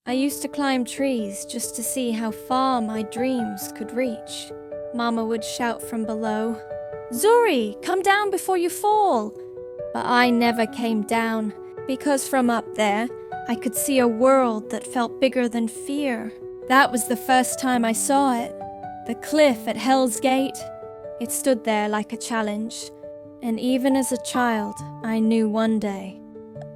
I used to climb trees just to see how far my dreams could reach. Mama would shout from below, "Zuri, come down before you fall!" But I never came down, because from up there, I could see a world that felt bigger than fear. That was the first time I saw it. The cliff at Hell's Gate. It stood there like a challenge. And even as a child, I knew one day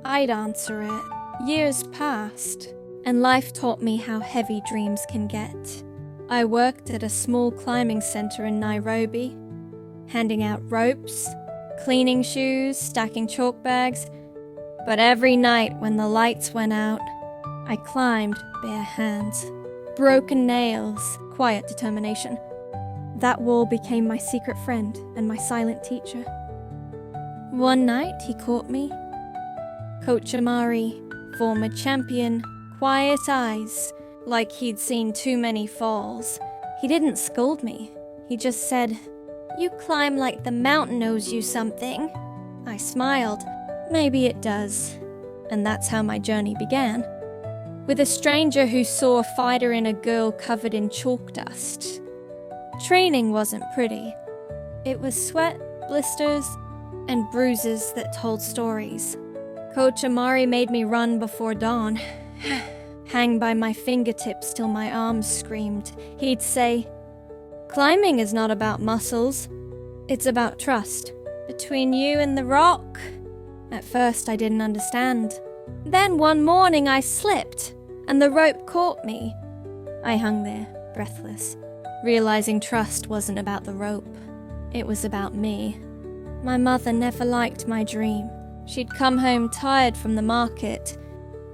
I'd answer it. Years passed, and life taught me how heavy dreams can get. I worked at a small climbing center in Nairobi, handing out ropes, cleaning shoes, stacking chalk bags. But every night when the lights went out, I climbed bare hands. Broken nails, quiet determination. That wall became my secret friend and my silent teacher. One night he caught me. Coach Amari, former champion, quiet eyes, like he'd seen too many falls. He didn't scold me. He just said, "You climb like the mountain owes you something." I smiled. Maybe it does. And that's how my journey began. With a stranger who saw a fighter in a girl covered in chalk dust. Training wasn't pretty. It was sweat, blisters, and bruises that told stories. Coach Amari made me run before dawn, hang by my fingertips till my arms screamed. He'd say, "Climbing is not about muscles. It's about trust. Between you and the rock." At first I didn't understand. Then one morning I slipped, and the rope caught me. I hung there, breathless, realizing trust wasn't about the rope. It was about me. My mother never liked my dream. She'd come home tired from the market,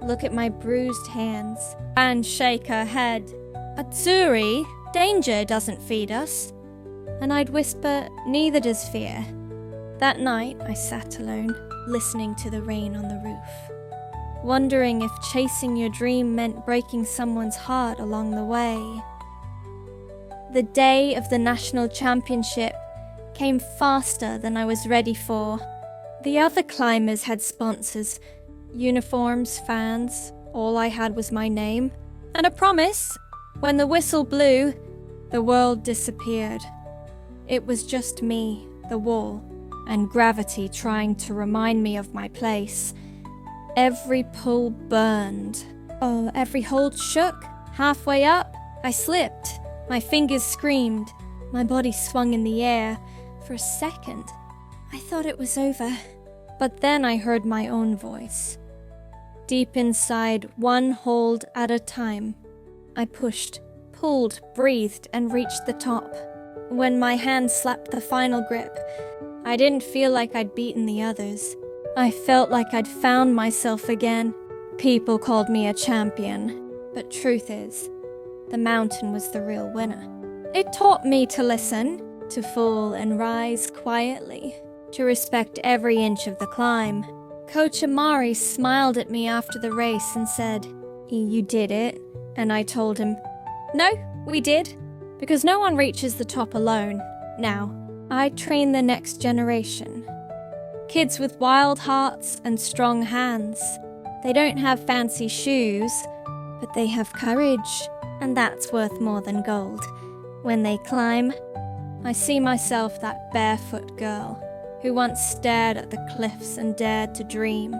look at my bruised hands, and shake her head. "Atsuri, danger doesn't feed us." And I'd whisper, "Neither does fear." That night I sat alone, listening to the rain on the roof, wondering if chasing your dream meant breaking someone's heart along the way. The day of the national championship came faster than I was ready for. The other climbers had sponsors, uniforms, fans. All I had was my name, and a promise. When the whistle blew, the world disappeared. It was just me, the wall, and gravity trying to remind me of my place. Every pull burned. Oh, every hold shook. Halfway up, I slipped. My fingers screamed. My body swung in the air. For a second, I thought it was over. But then I heard my own voice. Deep inside, one hold at a time. I pushed, pulled, breathed, and reached the top. When my hand slapped the final grip, I didn't feel like I'd beaten the others. I felt like I'd found myself again. People called me a champion, but truth is, the mountain was the real winner. It taught me to listen, to fall and rise quietly, to respect every inch of the climb. Coach Amari smiled at me after the race and said, "You did it." And I told him, "No, we did, because no one reaches the top alone. Now, I train the next generation. Kids with wild hearts and strong hands. They don't have fancy shoes, but they have courage, and that's worth more than gold. When they climb, I see myself that barefoot girl who once stared at the cliffs and dared to dream.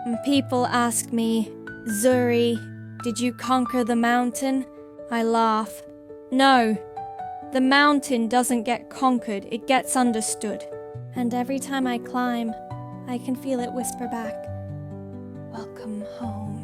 When people ask me, "Zuri, did you conquer the mountain?" I laugh. No, the mountain doesn't get conquered, it gets understood. And every time I climb, I can feel it whisper back, "Welcome home."